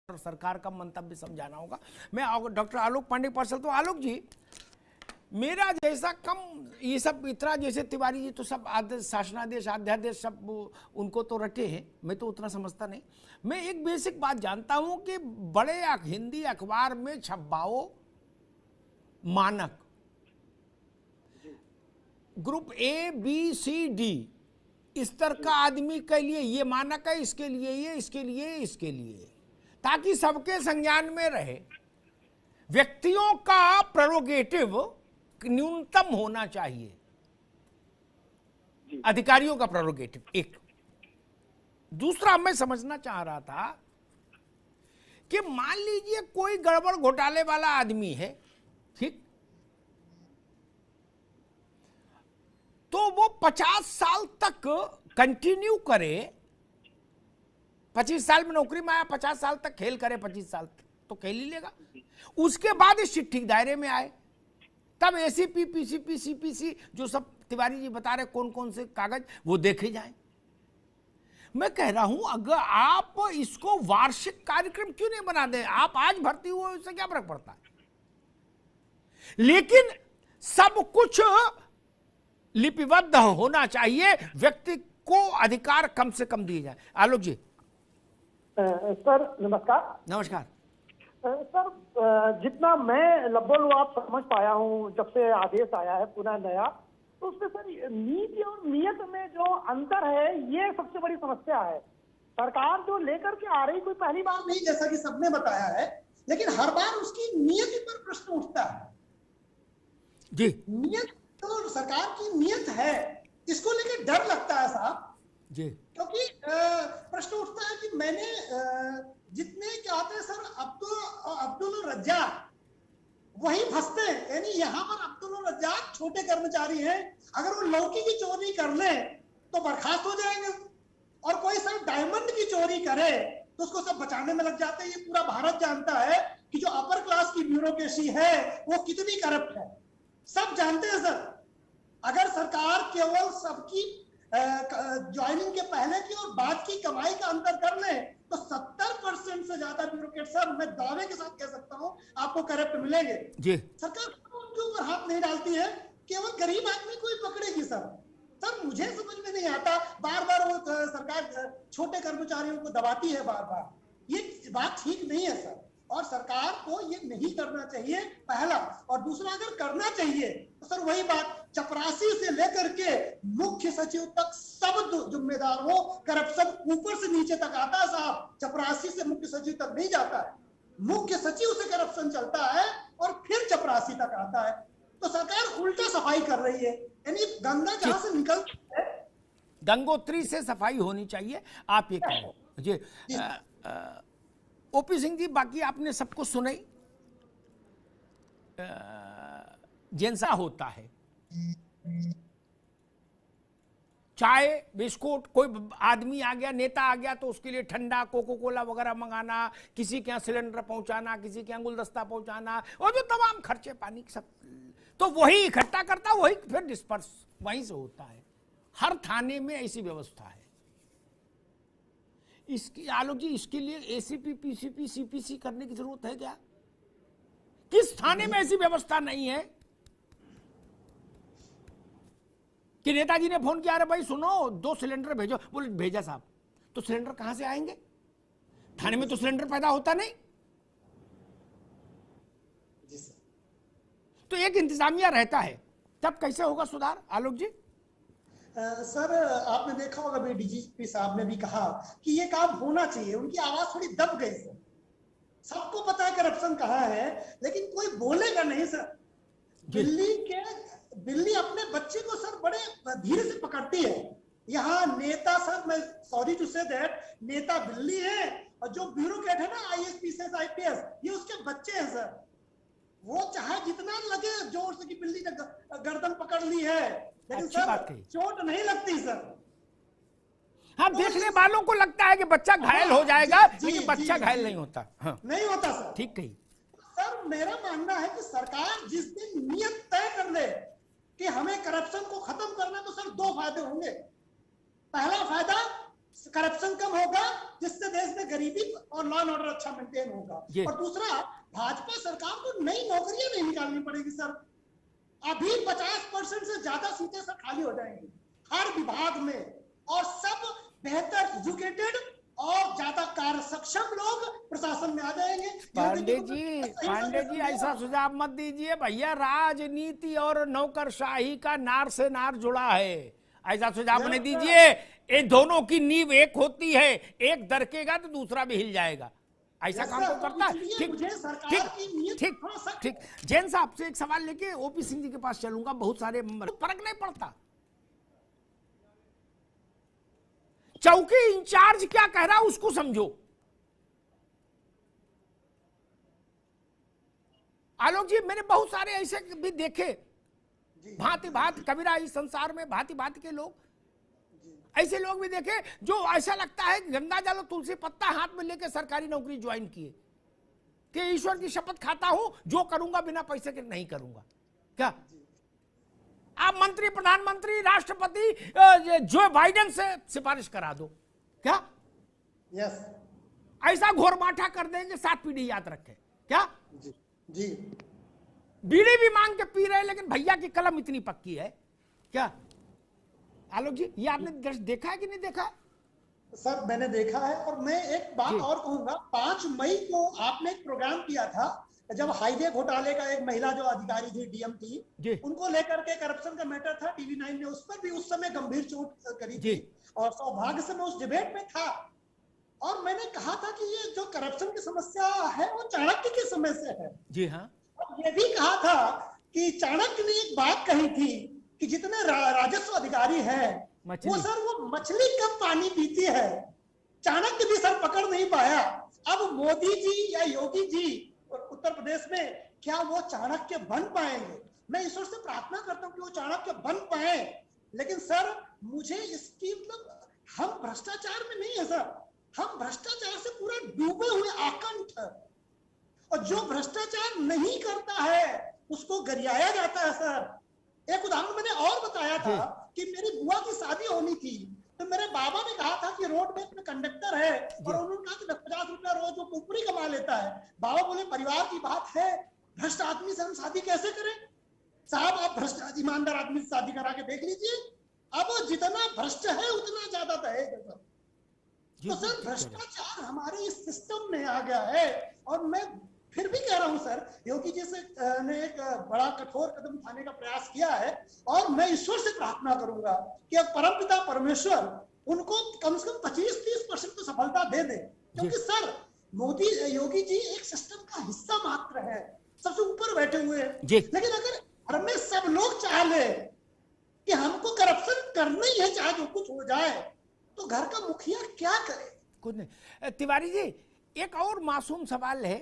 और सरकार का मंतव्य समझाना होगा। मैं डॉक्टर आलोक पांडे पार्षद। तो आलोक जी, मेरा जैसा कम ये सब इतना जैसे तिवारी जी तो सब आदेश, शासनादेश, अध्यादेश सब उनको तो रटे हैं, मैं तो उतना समझता नहीं। मैं एक बेसिक बात जानता हूं कि बड़े हिंदी अखबार में छपवाओ मानक, group A B C D इस तरह का आदमी के लिए ये मानक है, इसके लिए ये, इसके लिए इसके लिए, ताकि सबके संज्ञान में रहे। व्यक्तियों का प्रेरोगेटिव न्यूनतम होना चाहिए, अधिकारियों का प्रेरोगेटिव एक। दूसरा मैं समझना चाह रहा था कि मान लीजिए कोई गड़बड़ घोटाले वाला आदमी है, ठीक, तो वो 50 साल तक कंटिन्यू करे, 25 साल में नौकरी में आया, 50 साल तक खेल करे, 25 साल तक तो खेल ही लेगा। उसके बाद इस चिट्ठी दायरे में आए, तब एसीपी, पीसीपी, सीपीसी जो सब तिवारी जी बता रहे कौन कौन से कागज वो देखे जाएं। मैं कह रहा हूं अगर आप इसको वार्षिक कार्यक्रम क्यों नहीं बना दें? आप आज भर्ती हुए, उससे क्या फर्क पड़ता है? लेकिन सब कुछ लिपिबद्ध होना चाहिए, व्यक्ति को अधिकार कम से कम दिए जाए। आलोक जी। सर नमस्कार। नमस्कार सर, जितना मैं लगभग आप समझ पाया हूं जब से आदेश आया है पुनः नया, तो उसमें सर नीति और नियत में जो अंतर है ये सबसे बड़ी समस्या है। सरकार जो लेकर के आ रही कोई पहली बार नहीं, जैसा कि सबने बताया है, लेकिन हर बार उसकी नियति पर प्रश्न उठता है जी। नियत तो सरकार की नियत है, इसको लेकर डर लगता है साहब जी, क्योंकि प्रश्न उठता है कि मैंने जितने कहते हैं सर अब्दुल रज्जाक वही फंसते हैं, यानी यहाँ पर अब्दुल रज्जाक छोटे कर्मचारी हैं, अगर वो लौकी की चोरी कर ले तो बर्खास्त हो जाएंगे, और कोई सर डायमंड की चोरी करे तो उसको सब बचाने में लग जाते हैं। ये पूरा भारत जानता है कि जो अपर क्लास की ब्यूरोक्रेसी है वो कितनी करप्ट है, सब जानते हैं सर। अगर सरकार केवल सबकी ज्वाइनिंग के पहले की और बाद की कमाई का अंतर कर ले तो 70% से ज्यादा ब्यूरोक्रेट सर, मैं दावे के साथ कह सकता हूं, आपको करप्ट मिलेंगे जी। सरकार उनके ऊपर हाथ नहीं डालती है, केवल गरीब आदमी को ही पकड़ेगी सर। सर मुझे समझ में नहीं आता, बार बार वो सरकार छोटे कर्मचारियों को दबाती है बार बार, ये बात ठीक नहीं है सर, और सरकार को ये नहीं करना चाहिए, पहला। और दूसरा, अगर करना चाहिए तो सर वही बात, चपरासी से लेकर के मुख्य सचिव तक सब जिम्मेदार हो, करप्शन ऊपर से नीचे तक आता है साहब, चपरासी से मुख्य सचिव तक नहीं जाता है, मुख्य सचिव से करप्शन चलता है और फिर चपरासी तक आता है। तो सरकार उल्टा सफाई कर रही है, यानी गंगा जहां से निकलती है गंगोत्री से सफाई होनी चाहिए, आप ये कहो जी। ओपी सिंह जी, बाकी आपने सबको सुनाई, जैसा होता है चाय बिस्कुट, कोई आदमी आ गया, नेता आ गया तो उसके लिए ठंडा कोको कोला वगैरह मंगाना, किसी के यहाँ सिलेंडर पहुंचाना, किसी के यहाँ गुलदस्ता पहुंचाना, और जो तमाम खर्चे पानी सब, तो वही इकट्ठा करता, वही फिर डिस्पर्स वहीं से होता है। हर थाने में ऐसी व्यवस्था है। इसकी आलोक जी, इसके लिए एसीपी, पीसीपी, सीपीसी करने की जरूरत है क्या? किस थाने में ऐसी व्यवस्था नहीं है कि नेताजी ने फोन किया, अरे भाई सुनो 2 सिलेंडर भेजो, बोले भेजा साहब, तो सिलेंडर कहां से आएंगे? थाने में तो सिलेंडर पैदा होता नहीं। तो एक इंतजामिया रहता है, तब कैसे होगा सुधार? आलोक जी। सर आपने देखा होगा, भी डीजीपी साहब ने भी कहा कि ये काम होना चाहिए, उनकी आवाज थोड़ी दब गई सर। सबको पता है करप्शन कहाँ है, लेकिन कोई बोलेगा नहीं सर। दिल्ली अपने बच्चे को सर बड़े धीरे से पकड़ती है। यहाँ नेता सर, मैं सॉरी टू से दैट, नेता दिल्ली है और जो ब्यूरोक्रेट है ना, आईएएस, पीसीएस, आईपीएस, ये उसके बच्चे हैं सर। वो चाहे जितना लगे जोर से कि बिल्ली ने गर्दन पकड़ ली है, लेकिन सर चोट नहीं लगती सर। हाँ, देखने वालों को लगता है कि बच्चा घायल हो जाएगा, लेकिन बच्चा घायल नहीं होता। हाँ, नहीं होता सर, ठीक कही सर। मेरा मानना है कि सरकार जिस दिन नियत तय कर ले कि हमें करप्शन को खत्म करना, तो सर 2 फायदे होंगे। पहला फायदा, करप्शन कम होगा, जिससे देश में गरीबी और लॉ एंड ऑर्डर अच्छा मेंटेन होगा। और दूसरा, भाजपा सरकार को नई नौकरियां नहीं निकालनी पड़ेगी सर। अभी 50% से ज्यादा सीटें सर खाली हो जाएंगी हर विभाग में, और सब बेहतर एजुकेटेड और ज्यादा कार्य सक्षम लोग प्रशासन में आ जाएंगे। पांडे जी ऐसा सुझाव मत दीजिए भैया, राजनीति और नौकरशाही का नार से नार जुड़ा है, ऐसा सुझाव नहीं दीजिए। ये दोनों की नींव एक होती है, एक दरकेगा तो दूसरा भी हिल जाएगा, ऐसा काम तो करता है। ठीक। जैन साहब से एक सवाल लेके ओपी सिंह जी के पास चलूंगा। बहुत सारे फर्क नहीं पड़ता, चौकी इंचार्ज क्या कह रहा है उसको समझो। आलोक जी, मैंने बहुत सारे ऐसे भी देखे, भांति भांति कबीरा इस संसार में भांति भांति के लोग, ऐसे लोग भी देखे जो ऐसा लगता है गंगा जल और तुलसी पत्ता हाथ में लेके सरकारी नौकरी ज्वाइन किए कि ईश्वर की शपथ खाता हूं, जो करूंगा बिना पैसे के नहीं करूंगा। क्या आप मंत्री, प्रधानमंत्री, राष्ट्रपति जो बाइडेन से सिफारिश करा दो, क्या यस ऐसा घोरमाठा कर देंगे, 7 पीढ़ी याद रखे। क्या जी बीड़ी भी मांग के पी रहे, लेकिन भैया की कलम इतनी पक्की है। क्या आलोक जी, ये आपने देखा है कि नहीं देखा? सर मैंने देखा है, और मैं एक बात और कहूंगा। 5 मई को आपने एक प्रोग्राम किया था, जब हाईवे घोटाले का एक महिला जो अधिकारी थी, डीएम थी, उनको लेकर के करप्शन का मैटर था, TV9 ने उस पर भी उस समय गंभीर चोट करी थी, और सौभाग्य से मैं उस डिबेट में था। और मैंने कहा था कि ये जो करप्शन की समस्या है वो चाणक्य के समय से है। जी हाँ। और ये भी कहा था कि चाणक्य ने एक बात कही थी कि जितने राजस्व अधिकारी हैं वो सर वो मछली कब पानी पीती है, चाणक्य भी सर पकड़ नहीं पाया। अब मोदी जी या योगी जी उत्तर प्रदेश में क्या वो चाणक्य बन पाएंगे? मैं ईश्वर से प्रार्थना करता हूँ कि वो चाणक्य बन पाए, लेकिन सर मुझे इसकी मतलब, हम भ्रष्टाचार में नहीं है सर, हम भ्रष्टाचार से पूरा डूबे हुए आकंठ है, और जो भ्रष्टाचार नहीं करता है उसको गरियाया जाता है सर। एक उदाहरण मैंने और बताया था कि मेरी बुआ की शादी होनी थी, तो मेरे बाबा ने कहा था कि रोड में कंडक्टर है, और उन्होंने कहा कि 50 रुपया रोज वो ऊपरी कमा लेता है। बाबा बोले परिवार की बात है, भ्रष्ट आदमी से हम शादी कैसे करें? साहब आप भ्रष्ट ईमानदार आदमी से शादी करा के देख लीजिए, अब जितना भ्रष्ट है उतना ज्यादा दहेज है सर। तो सर भ्रष्टाचार हमारे इस सिस्टम में आ गया है, और मैं फिर भी कह रहा हूं सर, योगी जी से ने एक बड़ा कठोर कदम उठाने का प्रयास किया है, और मैं ईश्वर से प्रार्थना करूंगा कि अब परमपिता परमेश्वर उनको कम से कम 25-30% तो सफलता दे दे, क्योंकि सर मोदी योगी जी एक सिस्टम का हिस्सा मात्र है, सबसे ऊपर बैठे हुए हैं। लेकिन अगर घर में सब लोग चाह ले कि हमको करप्शन करना ही है, चाहे जो कुछ हो जाए, तो घर का मुखिया क्या करे? कुछ नहीं। तिवारी जी, एक और मासूम सवाल है